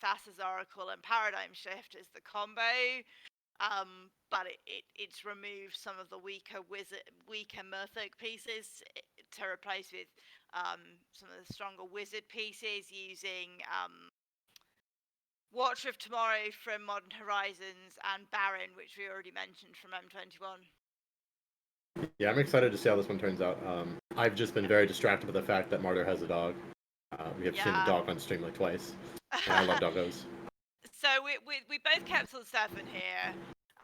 Thassa's Oracle and Paradigm Shift as the combo. But it's removed some of the weaker Merfolk pieces to replace with some of the stronger wizard pieces using Watcher of Tomorrow from Modern Horizons and Baron, which we already mentioned from M21. Yeah, I'm excited to see how this one turns out. I've just been very distracted by the fact that Martyr has a dog. We have seen the dog on stream like twice. And I love doggos. So we both kept on 7 here.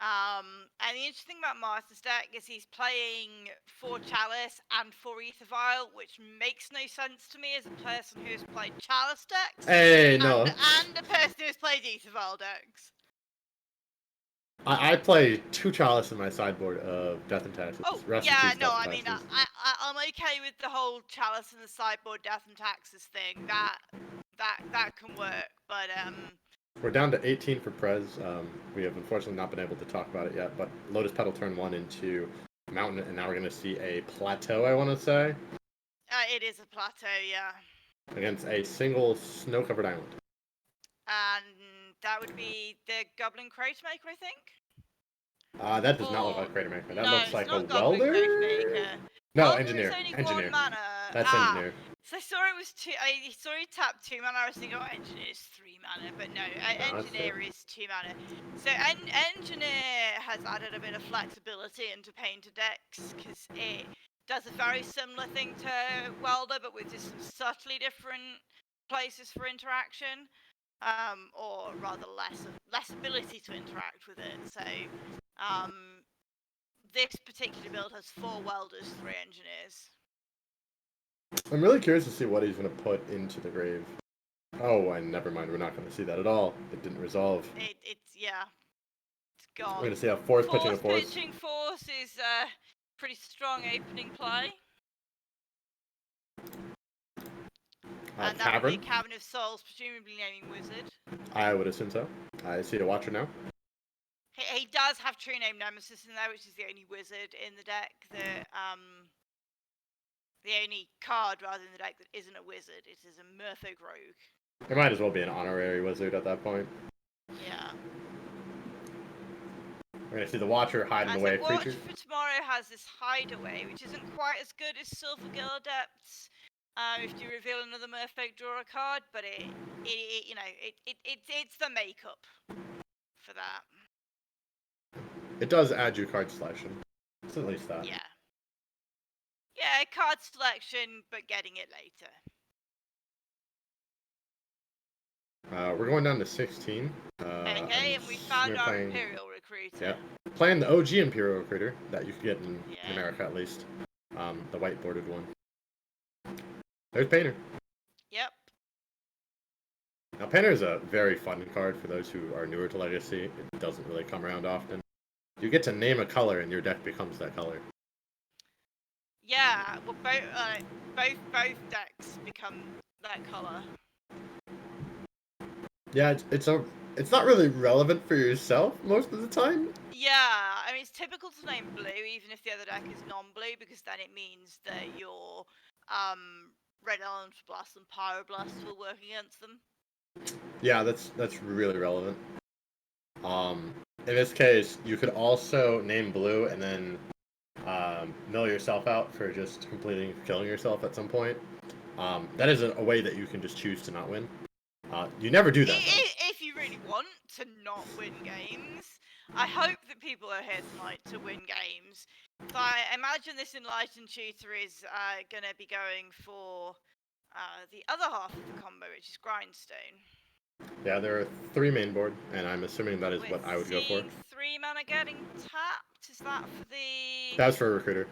And the interesting about Martyr's deck is he's playing 4 Chalice and 4 Ether Vial, which makes no sense to me as a person who has played Chalice decks. Hey, no. And a person who has played Ether Vial decks. I play 2 Chalice in my sideboard of Death and Taxes. Oh, Rest yeah, in peace, no, Death I and mean, Taxes. I'm okay with the whole Chalice in the sideboard Death and Taxes thing. That can work, but We're down to 18 for Prez. We have unfortunately not been able to talk about it yet, but Lotus Petal turn 1 into Mountain, and now we're going to see a Plateau, I want to say. It is a Plateau, yeah. Against a single snow-covered island. And that would be the Goblin Crate Maker, I think? That does not look like Crater Maker. That looks like a Goblin welder? Crate Maker. No, Welder Engineer. is only Engineer. 1 mana. That's Engineer. So I saw it was 2. I saw he tapped 2 mana. I was thinking, Engineer is 3 mana, but no, Engineer is 2 mana. So Engineer has added a bit of flexibility into Painter decks because it does a very similar thing to Welder, but with just some subtly different places for interaction, or rather less ability to interact with it. So this particular build has 4 Welders, 3 Engineers. I'm really curious to see what he's going to put into the grave. Oh, and never mind. We're not going to see that at all. It didn't resolve. It's gone. We're going to see a Force pitching a Force. Pitching Force is a pretty strong opening play. And that would be Cavern of Souls, presumably naming Wizard. I would assume so. I see a Watcher now. He does have True Name Nemesis in there, which is the only wizard in the deck that the only card rather in the deck that isn't a wizard. It is a Merfolk Rogue. It might as well be an honorary wizard at that point. Yeah. We're gonna see the Watcher hiding away creatures. Watch for Tomorrow has this hideaway, which isn't quite as good as Silvergill Adepts. If you reveal another Merfolk, draw a card, but it's the makeup for that. It does add you card selection. It's at least that. Yeah. Yeah, card selection, but getting it later. We're going down to 16. Okay, and we found our Imperial Recruiter. Yeah. Playing the OG Imperial Recruiter that you could get in America at least. The white bordered one. There's Painter. Yep. Now Painter is a very fun card for those who are newer to Legacy. It doesn't really come around often. You get to name a color and your deck becomes that color. Yeah, well both decks become that color. Yeah, it's not really relevant for yourself most of the time. Yeah, I mean it's typical to name blue even if the other deck is non-blue because then it means that your Red Elemental Blast and Pyroblast will work against them. Yeah, that's really relevant. In this case, you could also name blue and then mill yourself out for just completely killing yourself at some point. That is a way that you can just choose to not win. You never do that. If you really want to not win games, I hope that people are here tonight to win games. So I imagine this Enlightened Tutor is going to be going for the other half of the combo, which is Grindstone. Yeah, there are 3 main board, and I'm assuming that is what I would go for. 3 mana getting tapped. Is that for the? That's for a Recruiter.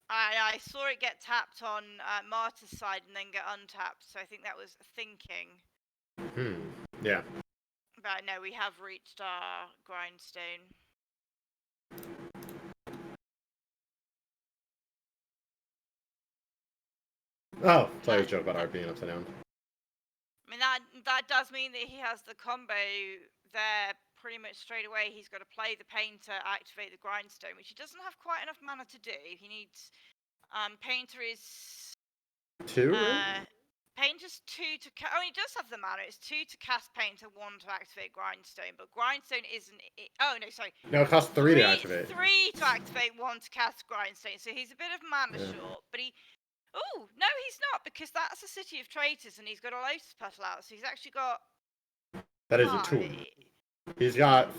I saw it get tapped on Martyr's side and then get untapped, so I think that was thinking. Yeah. But no, we have reached our Grindstone. Oh, player's joke about art being upside down. I mean, that does mean that he has the combo there pretty much straight away. He's got to play the Painter, activate the Grindstone, which he doesn't have quite enough mana to do. He needs... Painter is... 2, right? Pain just 2 to cast. Oh, he does have the mana. It's 2 to cast Pain to 1 to activate Grindstone, but Grindstone isn't. Oh no, sorry. No, it costs 3 to activate. 3 to activate, 1 to cast Grindstone. So he's a bit of mana short, but he. Oh no, he's not, because that's a City of Traitors, and he's got a Lotus Petal out, so he's actually got. That is a 2. He's got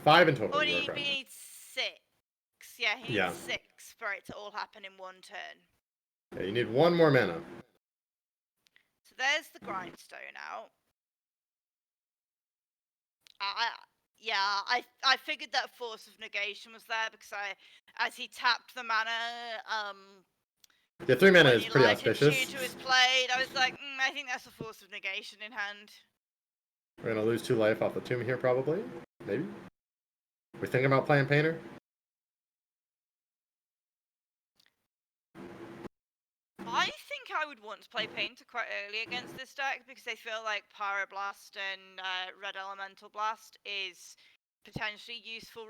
5 in total. Oh, he needs 6. Yeah, he needs 6 for it to all happen in 1 turn. Yeah, you need 1 more mana. So there's the Grindstone out. I figured that Force of Negation was there because as he tapped the mana, yeah, 3 mana is pretty auspicious. Tutor was played. I was like, I think that's a Force of Negation in hand. We're gonna lose 2 life off the tomb here, probably. Maybe. We're thinking about playing Painter. I think I would want to play Painter quite early against this deck because I feel like Pyroblast and Red Elemental Blast is potentially useful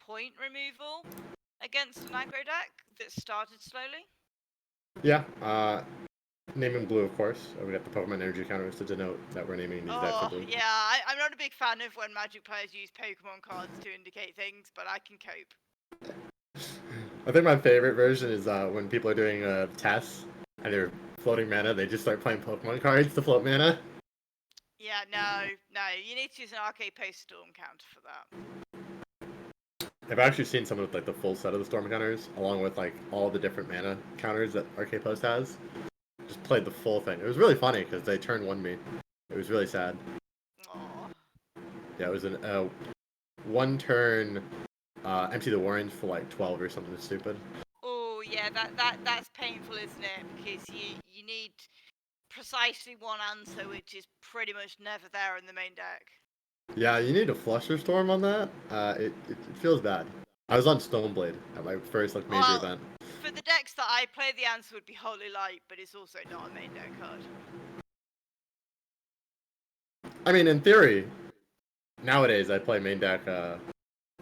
point removal against an aggro deck that started slowly. Yeah, naming blue, of course. We got the Pokemon energy counters to denote that we're naming these decks blue. Yeah, I'm not a big fan of when Magic players use Pokemon cards to indicate things, but I can cope. I think my favorite version is when people are doing tests and they're floating mana, they just start playing Pokemon cards to float mana. Yeah, no, you need to use an Arcade Post Storm counter for that. I've actually seen someone with like the full set of the Storm counters, along with like all the different mana counters that Arcade Post has. Just played the full thing. It was really funny because they turn 1 me. It was really sad. Aww. Yeah, it was an 1 turn empty the orange for like 12 or something stupid. Oh yeah, that's painful, isn't it? Because you need precisely 1 answer, which is pretty much never there in the main deck. Yeah, you need a Flusher Storm on that. It feels bad. I was on Stoneblade at my first like major event. For the decks that I play, the answer would be Holy Light, but it's also not a main deck card. I mean, in theory, nowadays I play main deck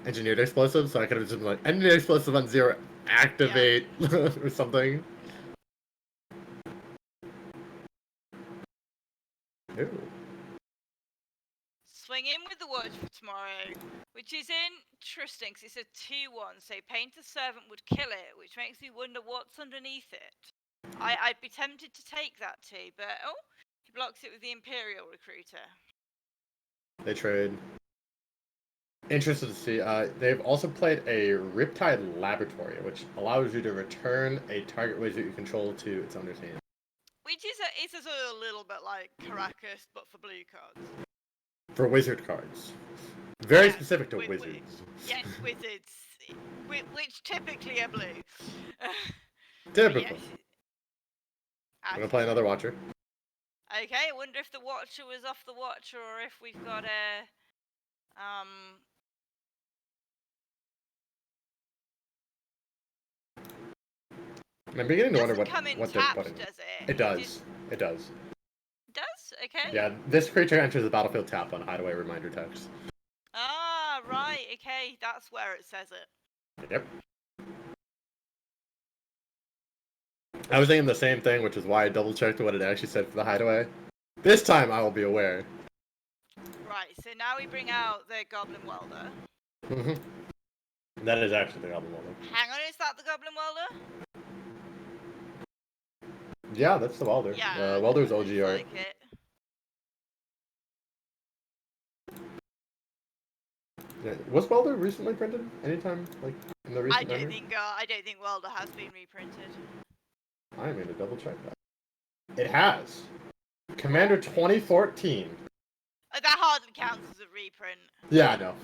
Engineered Explosive, so I could have just been like, Engineered Explosive on 0, activate, or something. Ooh. Swing in with the Watch for tomorrow, which is interesting because it's a 2/1, so Painter's Servant would kill it, which makes me wonder what's underneath it. I'd be tempted to take that too, but he blocks it with the Imperial Recruiter. They trade. Interested to see. They've also played a Riptide Laboratory, which allows you to return a target wizard you control to its owner's hand. Which is a little bit like Caracas, but for blue cards. For wizard cards. Very specific to wizards. Yes, wizards. Which typically are blue. Typical. Yes. I'm gonna play another Watcher. Okay, I wonder if the Watcher was off the Watcher or if we've got a... I'm beginning to wonder what they're tapped, putting. Does it? It does. It does. It does? Okay. Yeah, this creature enters the battlefield tapped on Hideaway Reminder text. Ah, right, okay, that's where it says it. Yep. I was thinking the same thing, which is why I double-checked what it actually said for the Hideaway. This time I will be aware. Right, so now we bring out the Goblin Welder. Mm-hmm. That is actually the Goblin Welder. Hang on, is that the Goblin Welder? Yeah, that's the Welder. Yeah, Welder's OG art. Like it. Yeah. Was Welder recently printed? Anytime, like in the recent memory? I don't think Welder has been reprinted. I need to double check that. It has. Commander 2014. That hardly counts as a reprint. Yeah, I know.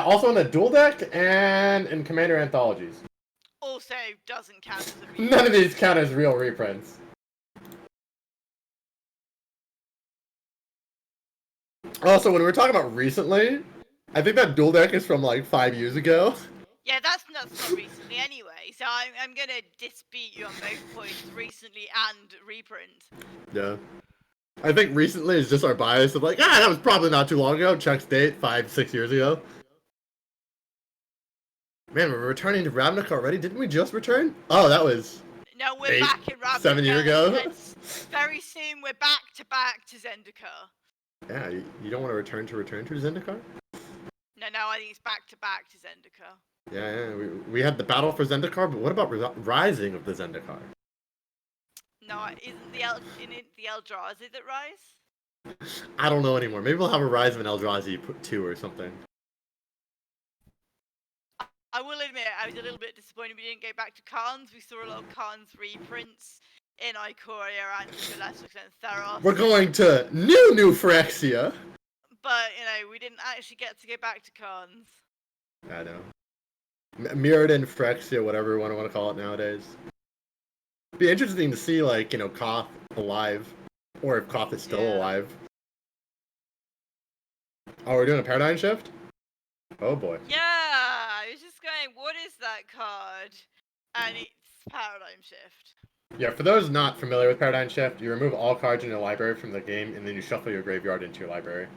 Also in the dual deck and in Commander Anthologies. Also doesn't count as a reprint. None of these count as real reprints. Also, when we were talking about recently, I think that dual deck is from like 5 years ago. Yeah, that's not recently anyway, so I'm gonna dispute you on both points, recently and reprint. Yeah. I think recently is just our bias of like, that was probably not too long ago. Chuck's date, 5-6 years ago. Man, we're returning to Ravnica already? Didn't we just return? Oh, that was... No, we're back in Ravnica. 7 years ago? Very soon we're back to Zendikar. Yeah, you don't want to return to Zendikar? No, I think it's back to Zendikar. Yeah, we had the battle for Zendikar, but what about Rising of the Zendikar? No, isn't the Eldrazi that rise? I don't know anymore. Maybe we'll have a Rise of an Eldrazi 2 or something. I will admit, I was a little bit disappointed we didn't go back to Khans. We saw a lot of Khans reprints in Ikoria and to a lesser extent Theros. We're going to New Phyrexia! But, we didn't actually get to go back to Khans. I know. Mirrodin, Phyrexia, whatever you want to call it nowadays. It'd be interesting to see, like, Koth alive. Or if Koth is still alive. Oh, we're doing a paradigm shift? Oh boy. Yeah, I was just going, what is that card? And it's Paradigm Shift. Yeah, for those not familiar with Paradigm Shift, you remove all cards in your library from the game, and then you shuffle your graveyard into your library.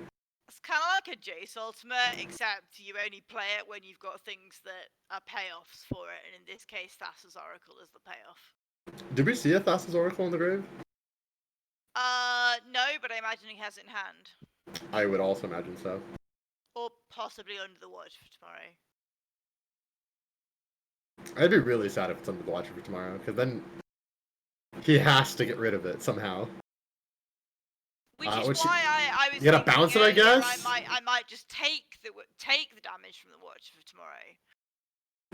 It's kind of like a Jace Ultimate, except you only play it when you've got things that are payoffs for it, and in this case, Thassa's Oracle is the payoff. Did we see a Thassa's Oracle in the grave? No, but I imagine he has it in hand. I would also imagine so. Or possibly under the watch for tomorrow. I'd be really sad if it's under the watch for tomorrow, because then he has to get rid of it somehow. Which is why I was. You gotta bounce it, I guess. I might just take the damage from the watch for tomorrow.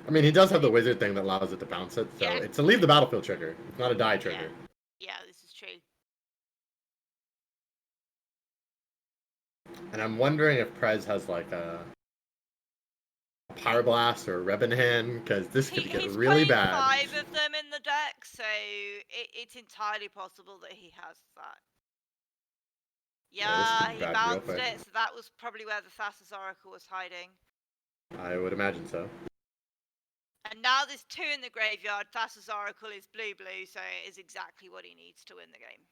I mean, he does have the wizard thing that allows it to bounce it, so it's a leave the battlefield trigger. It's not a die trigger. Yeah, this is true. And I'm wondering if Prez has like a Power Blast or a Rebel Hand, because this could get really bad. He's 5 of them in the deck, so it's entirely possible that he has that. Yeah, he bounced it, so that was probably where the Thassa's Oracle was hiding. I would imagine so. And now there's 2 in the graveyard. Thassa's Oracle is blue, so it is exactly what he needs to win the game.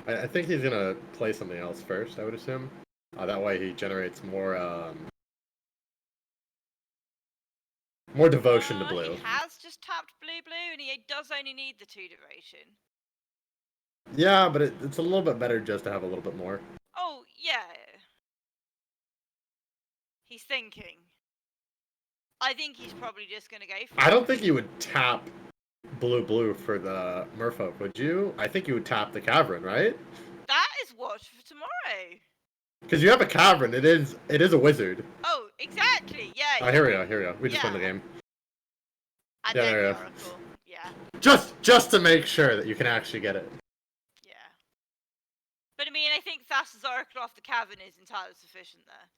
I think he's gonna play something else first, I would assume. That way he generates more devotion to blue. He has just tapped blue, and he does only need the 2 devotion. Yeah, but it's a little bit better just to have a little bit more. Oh, yeah. He's thinking. I think he's probably just gonna go for it. I don't think you would tap blue for the Merfolk, would you? I think you would tap the Cavern, right? That is watch for tomorrow. Because you have a Cavern, it is a wizard. Oh, exactly, yeah. Oh, here we go. We just won the game. And then the Oracle, yeah. Just to make sure that you can actually get it. Yeah. But I mean, I think Thassa's Oracle off the Cavern is entirely sufficient there.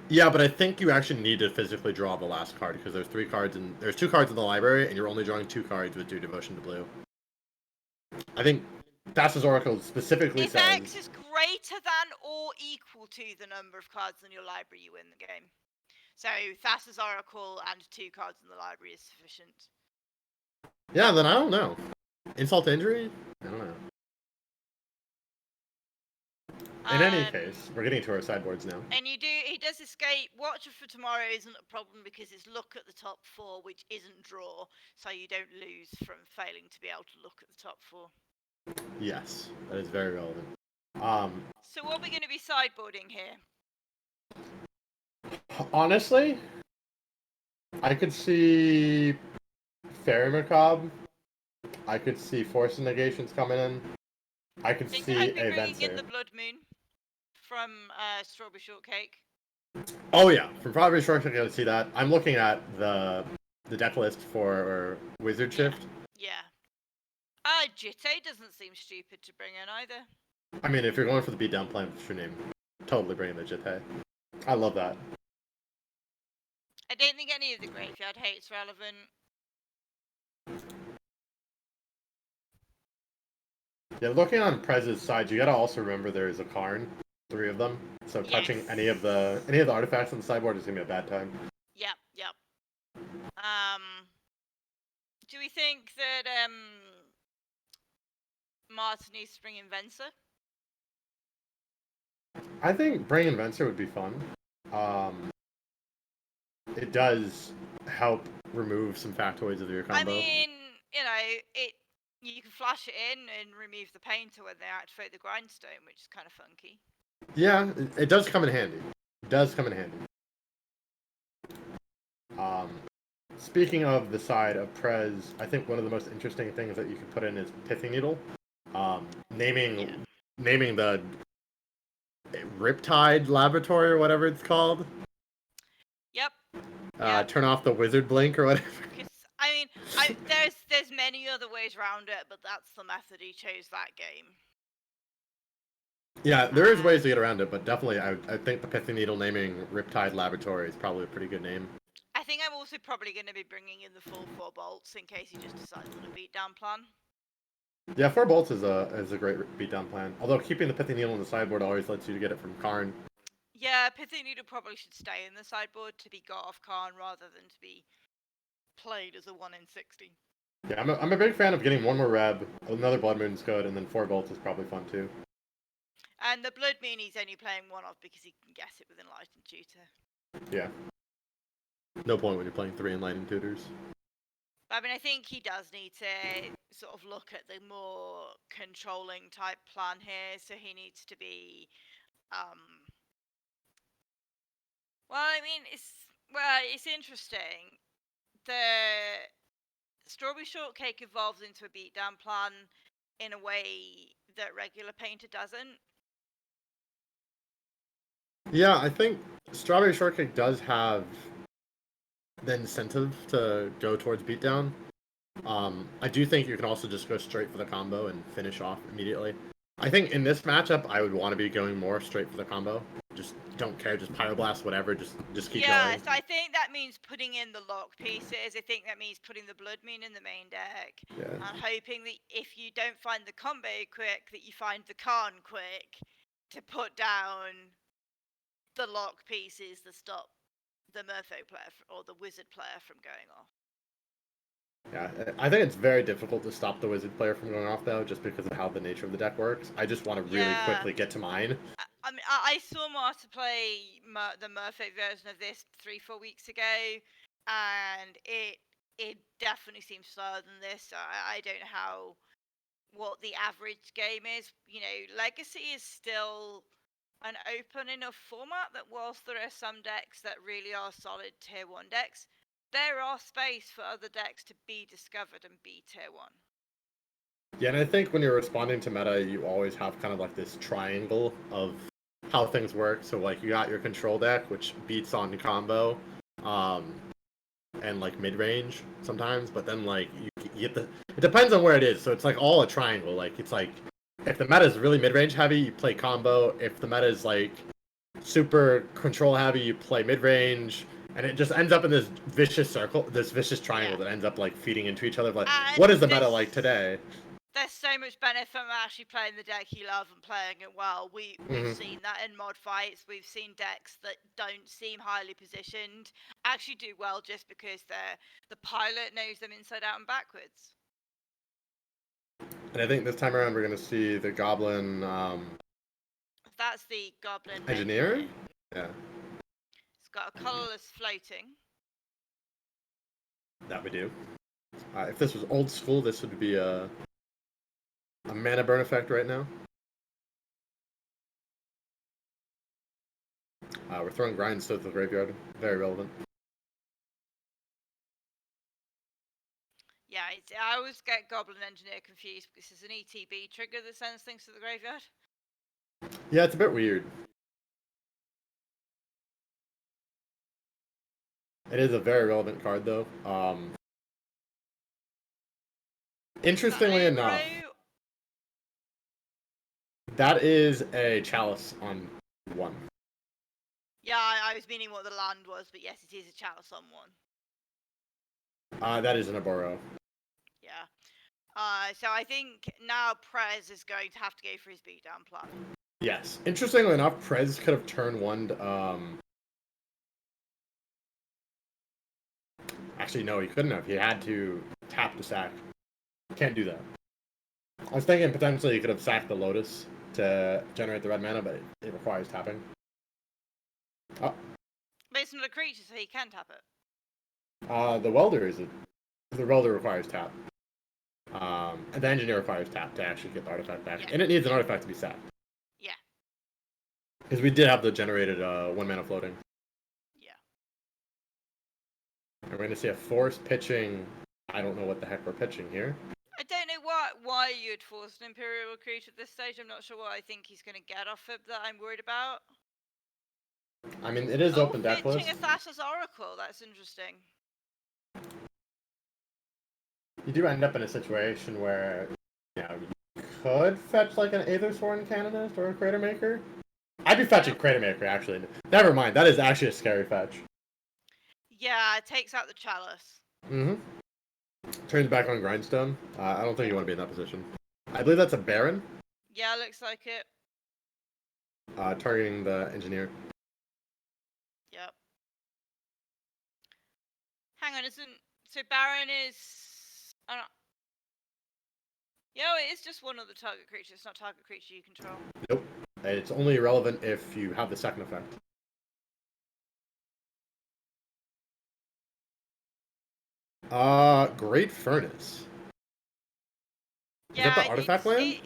Yeah, but I think you actually need to physically draw the last card, because there's 2 cards in the library, and you're only drawing 2 cards with 2 devotion to blue. I think Thassa's Oracle specifically says... If X is greater than or equal to the number of cards in your library, you win the game. So Thassa's Oracle and 2 cards in the library is sufficient. Yeah, then I don't know. Insult to injury? I don't know. In any case, we're getting to our sideboards now. And he does escape. Watcher for tomorrow isn't a problem because it's look at the top 4, which isn't draw, so you don't lose from failing to be able to look at the top 4. Yes, that is very relevant. So what are we going to be sideboarding here? Honestly, I could see Fairy Macabre. I could see Force Negations coming in. I could see a Venser. Get the Blood Moon from Strawberry Shortcake. Oh yeah, from Strawberry Shortcake I could see that. I'm looking at the deck list for Wizard Shift. Yeah. Jitte doesn't seem stupid to bring in either. I mean, if you're going for the beatdown plan with your name, totally bring in the Jitte. I love that. I don't think any of the graveyard hate's relevant. Yeah, looking on Prez's side, you gotta also remember there is a Karn, 3 of them. So touching any of the artifacts on the sideboard is gonna be a bad time. Yep. Do we think that Martin needs to bring in Venser? I think bringing Venser would be fun. It does help remove some factoids of your combo. I mean, You can flash it in and remove the painter when they activate the grindstone, which is kind of funky. Yeah, it does come in handy. It does come in handy. Speaking of the side of Prez, I think one of the most interesting things that you could put in is Pithy Needle. Naming the Riptide Laboratory or whatever it's called. Yep. Turn off the wizard blink or whatever. Because I mean, there's many other ways around it, but that's the method he chose that game. Yeah, there is ways to get around it, but definitely I think the Pithy Needle naming Riptide Laboratory is probably a pretty good name. I think I'm also probably going to be bringing in the full 4 bolts in case he just decides on a beatdown plan. Yeah, 4 bolts is a great beatdown plan. Although keeping the Pithy Needle in the sideboard always lets you to get it from Karn. Yeah, Pithy Needle probably should stay in the sideboard to be got off Karn rather than to be played as a 1 in 60. Yeah, I'm a big fan of getting one more Reb, another Blood Moon's good, and then 4 bolts is probably fun too. And the Blood Moon he's only playing one of because he can guess it with Enlightened Tutor. Yeah. No point when you're playing 3 Enlightened Tutors. I mean, I think he does need to sort of look at the more controlling type plan here. So he needs to be, well, I mean, it's interesting. The Strawberry Shortcake evolves into a beatdown plan in a way that regular Painter doesn't. Yeah, I think Strawberry Shortcake does have the incentive to go towards beatdown. I do think you can also just go straight for the combo and finish off immediately. I think in this matchup, I would want to be going more straight for the combo. Just don't care, just Pyroblast, whatever, just keep going. Yeah, so I think that means putting in the lock pieces. I think that means putting the Blood Moon in the main deck. Yeah. And hoping that if you don't find the combo quick, that you find the Karn quick to put down the lock pieces that stop the Merfolk player or the Wizard player from going off. Yeah, I think it's very difficult to stop the Wizard player from going off, though, just because of how the nature of the deck works. I just want to really quickly get to mine. I mean, I saw Marta play the Merfolk version of this 3-4 weeks ago, and it definitely seems slower than this. I don't know what the average game is. You know, Legacy is still an open enough format that whilst there are some decks that really are solid tier 1 decks, there are space for other decks to be discovered and be tier 1. Yeah, and I think when you're responding to meta, you always have kind of like this triangle of how things work. So like you got your control deck, which beats on combo, and like mid range sometimes, but then like you get the. It depends on where it is. So it's like all a triangle. Like it's like if the meta is really mid range heavy, you play combo. If the meta is like super control heavy, you play mid range. And it just ends up in this vicious circle, this vicious triangle that ends up like feeding into each other. Like, what is the meta like today? There's so much benefit from actually playing the deck you love and playing it well. We've seen that in mod fights. We've seen decks that don't seem highly positioned actually do well just because the pilot knows them inside out and backwards. And I think this time around we're going to see the Goblin. That's the Goblin Engineer? Yeah. It's got a colorless floating. That we do. If this was old school, this would be a mana burn effect right now. We're throwing Grindstone to the graveyard. Very relevant. Yeah, I always get Goblin Engineer confused because this is an ETB trigger that sends things to the graveyard. Yeah, it's a bit weird. It is a very relevant card, though. Interestingly enough, that is a Chalice on 1. Yeah, I was meaning what the land was, but yes, it is a Chalice on 1. That is an Aboro. Yeah. So I think now Prez is going to have to go for his beatdown plan. Yes. Interestingly enough, Prez could have turn 1'd, Actually, no, he couldn't have. He had to tap to sack. Can't do that. I was thinking potentially he could have sacked the Lotus to generate the red mana, but it requires tapping. Oh. But it's not a creature, so he can tap it. The Welder is it. The Welder requires tap. And the engineer requires tap to actually get the artifact back, Yeah. and it needs an artifact to be sacked. Yeah. Because we did have the generated 1 mana floating. Yeah. And we're going to see a forced pitching. I don't know what the heck we're pitching here. I don't know why you'd force an Imperial Recruit at this stage. I'm not sure what I think he's going to get off it that I'm worried about. I mean, it is open deck pitching list. a Thassa's Oracle. That's interesting. You do end up in a situation where, you could fetch like an Aethersporn Canonist or a Crater Maker. I'd be fetching Crater Maker, actually. Never mind, that is actually a scary fetch. Yeah, it takes out the Chalice. Mm-hmm. Turns back on Grindstone. I don't think you want to be in that position. I believe that's a Baron. Yeah, looks like it. Targeting the Engineer. Yep. Hang on, so Baron is... it is just one of the target creatures. It's not target creature you control. Nope. It's only relevant if you have the second effect. Great Furnace. Yeah, is that the artifact land?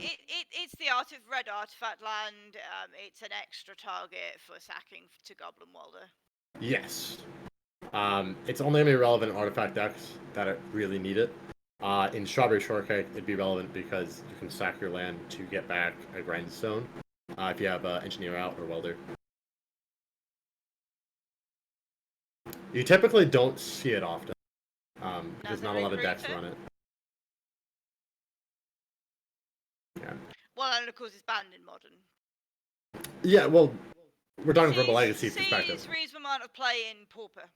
It's the red artifact land. It's an extra target for sacking to Goblin Welder. Yes. It's only going to be relevant in artifact decks that really need it. In Strawberry Shortcake, it'd be relevant because you can sack your land to get back a Grindstone if you have Engineer out or Welder. You typically don't see it often because not a lot of decks run it. Yeah. Well, and of course it's banned in Modern. Yeah, well, we're talking from a legacy perspective. Sees reasonable amount of play in Pauper.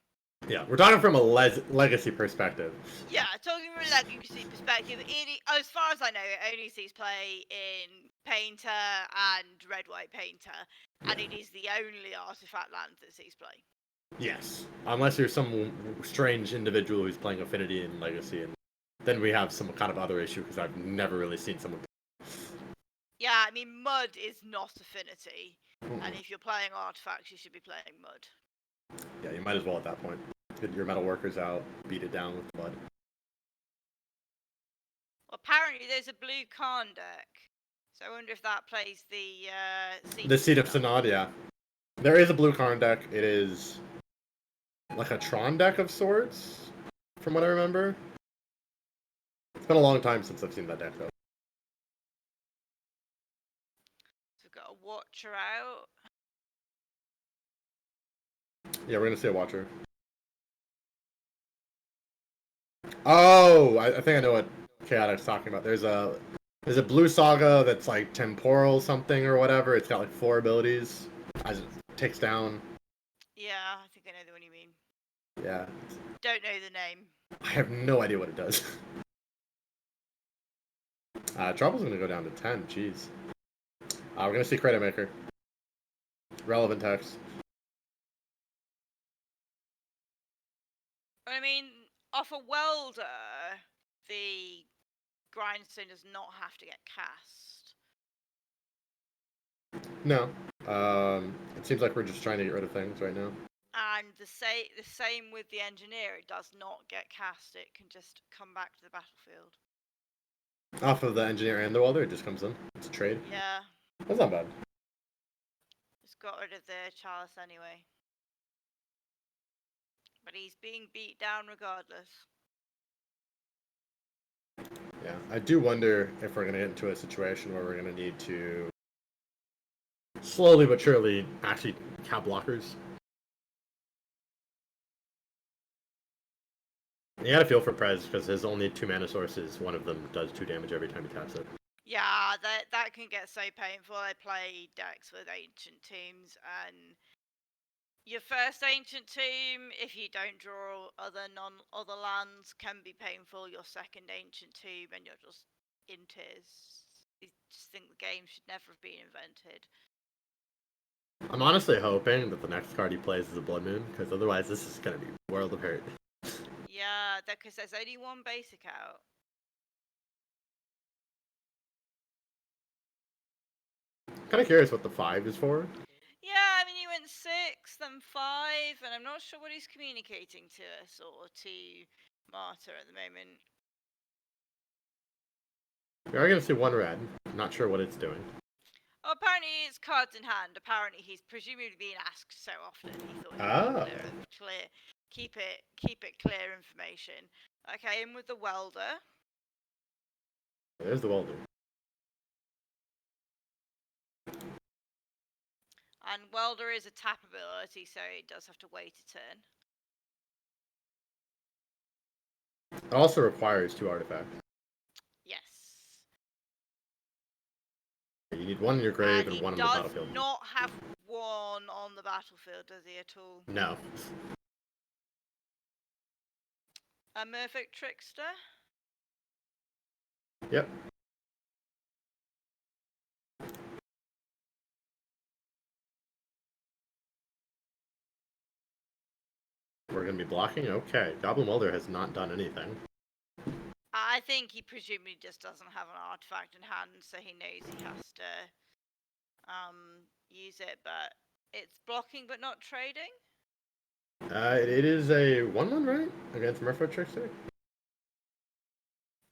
Yeah, we're talking from a legacy perspective. Yeah, talking from a legacy perspective, as far as I know, it only sees play in Painter and Red-White Painter, and it is the only artifact land that sees play. Yes, unless you're some strange individual who's playing Affinity and Legacy, and then we have some kind of other issue because I've never really seen someone. Yeah, I mean, Mud is not Affinity, and if you're playing artifacts, you should be playing Mud. Yeah, you might as well at that point. Get your metal workers out, beat it down with Mud. Well, apparently there's a blue Karn deck, so I wonder if that plays the Seat of Synod, yeah. There is a blue Karn deck. It is like a Tron deck of sorts, from what I remember. It's been a long time since I've seen that deck, though. So we've got a Watcher out. Yeah, we're gonna see a Watcher. Oh, I think I know what Chaotic's talking about. There's a blue Saga that's like temporal something or whatever. It's got like 4 abilities as it takes down. Yeah, I think I know the one you mean. Yeah. Don't know the name. I have no idea what it does. Trouble's gonna go down to 10. Jeez. We're gonna see Credit Maker. Relevant text. I mean, off a Welder, the Grindstone does not have to get cast. No. It seems like we're just trying to get rid of things right now. And the same with the Engineer. It does not get cast. It can just come back to the battlefield. Off of the Engineer and the Welder, it just comes in. It's a trade. Yeah. That's not bad. Just got rid of the Chalice anyway. But he's being beat down regardless. Yeah, I do wonder if we're going to get into a situation where we're going to need to slowly but surely actually have blockers. You gotta feel for Prez because his only 2 mana sources, one of them does 2 damage every time he taps it. Yeah, that can get so painful. I play decks with Ancient Tombs, and your first Ancient Tomb, if you don't draw other lands, can be painful. Your second Ancient Tomb, and you're just in tears. You just think the game should never have been invented. I'm honestly hoping that the next card he plays is a Blood Moon, because otherwise this is gonna be World of Hurt. Yeah, because there's only one basic out. Kind of curious what the 5 is for. Yeah, I mean, he went 6, then 5, and I'm not sure what he's communicating to us or to Marta at the moment. We are going to see one red. Not sure what it's doing. Oh, apparently it's cards in hand. Apparently he's presumably being asked so often he thought he'd keep it clear information. Okay, in with the welder. There's the welder. And welder is a tap ability, so it does have to wait a turn. It also requires 2 artifacts. Yes. You need one in your grave and one on the battlefield. He does not have one on the battlefield, does he, at all? No. A Merfolk Trickster? Yep. We're going to be blocking? Okay. Goblin Welder has not done anything. I think he presumably just doesn't have an artifact in hand, so he knows he has to use it, but it's blocking but not trading? It is a 1/1, right? Against Merfolk Trickster?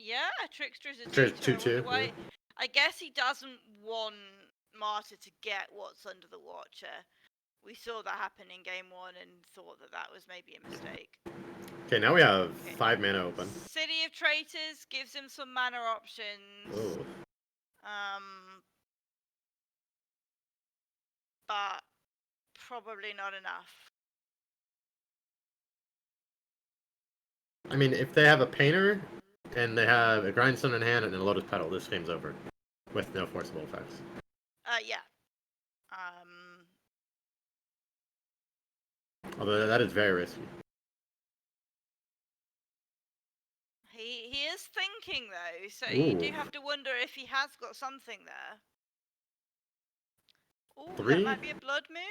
Yeah, Trickster's a 2/2. Yeah. I guess he doesn't want Martyr to get what's under the Watcher. We saw that happen in game 1 and thought that was maybe a mistake. Okay, now we have 5 mana open. City of Traitors gives him some mana options. Ooh. But probably not enough. I mean, if they have a Painter and they have a Grindstone in hand and a Lotus Petal, this game's over. With no forcible effects. Yeah. Although that is very risky. He is thinking though, so Ooh. you do have to wonder if he has got something there. Ooh, 3? that might be a Blood Moon?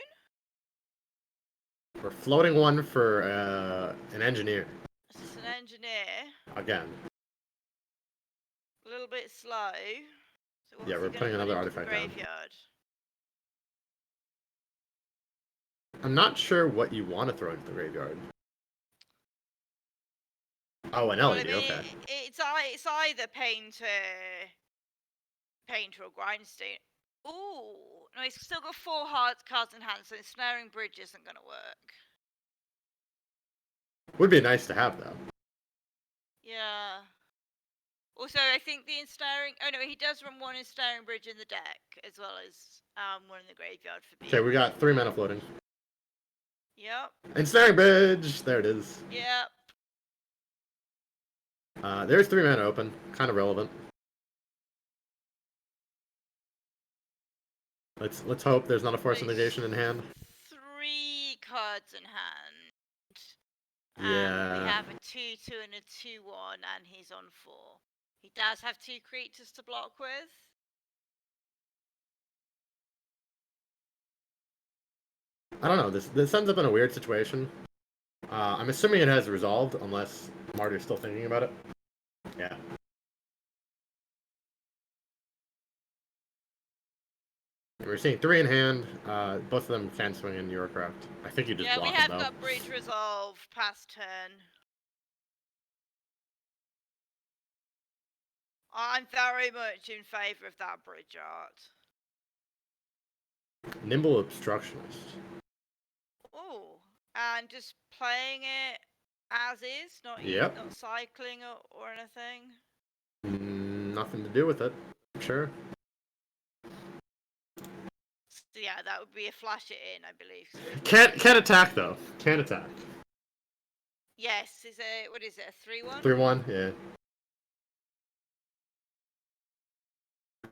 We're floating one for an Engineer. Is this an Engineer? Again. A little bit slow. So Yeah, we're putting another artifact down. Graveyard. I'm not sure what you want to throw into the graveyard. Oh, an LED, okay. It's either Painter or Grindstone. Ooh, no, he's still got 4 hard cards in hand, so Ensnaring Bridge isn't going to work. Would be nice to have, though. Yeah. Also, I think the Ensnaring... Oh, no, he does run 1 Ensnaring Bridge in the deck, as well as 1 in the graveyard for being... Okay, we got 3 mana floating. Yep. Ensnaring Bridge! There it is. Yep. There's 3 mana open. Kind of relevant. Let's hope there's not a Force of Negation in hand. 3 cards in hand. Yeah. We have a 2/2 and a 2/1, and he's on 4. He does have 2 creatures to block with. I don't know. This ends up in a weird situation. I'm assuming it has resolved, unless Martyr's still thinking about it. Yeah. We're seeing 3 in hand. Both of them can swing in. You're correct. I think you just block them, though. Yeah, we have got Bridge Resolve past turn. I'm very much in favour of that bridge art. Nimble Obstructionist. Oh, and just playing it as is, not cycling or anything. Nothing to do with it. Sure. So yeah, that would be a flash it in, I believe. Can't attack though. Can't attack. Yes, what is it? A 3/1? 3/1, yeah.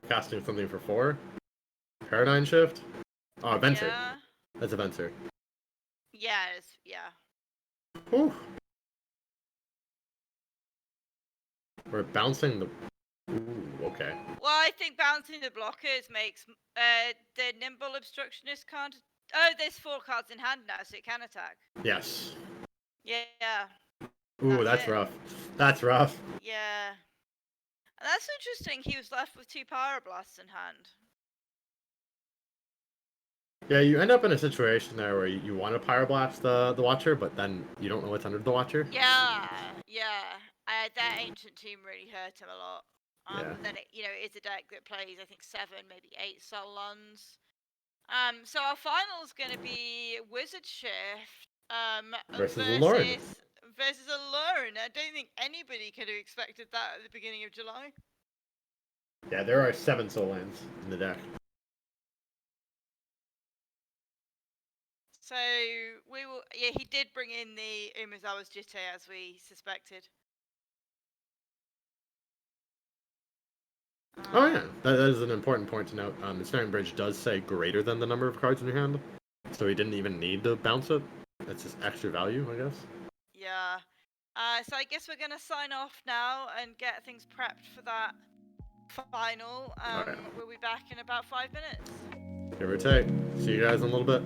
Casting something for 4. Paradigm Shift. Oh, Venser. Yeah. That's a Venser. Yeah, yeah. Whew. We're bouncing the... Ooh, okay. Well, I think bouncing the blockers makes the Nimble Obstructionist can't... Oh, there's 4 cards in hand now, so it can attack. Yes. Yeah. Ooh, that's rough. That's rough. Yeah. And that's interesting, he was left with 2 Pyroblasts in hand. Yeah, you end up in a situation there where you want to Pyroblast the Watcher, but then you don't know what's under the Watcher. Yeah. That Ancient Tomb really hurt him a lot. Yeah. And then it's a deck that plays, I think, 7, maybe 8 Solons. So our final is going to be Wizard Shift Versus Lauren. versus a Lauren. I don't think anybody could have expected that at the beginning of July. Yeah, there are 7 soul lands in the deck. So we will. Yeah, he did bring in the Umezawa's Jitte as we suspected. Oh yeah, that is an important point to note. The Snaring Bridge does say greater than the number of cards in your hand, so he didn't even need to bounce it. That's just extra value, I guess. Yeah. So I guess we're gonna sign off now and get things prepped for that final. Alright. We'll be back in about 5 minutes. Give or take. See you guys in a little bit.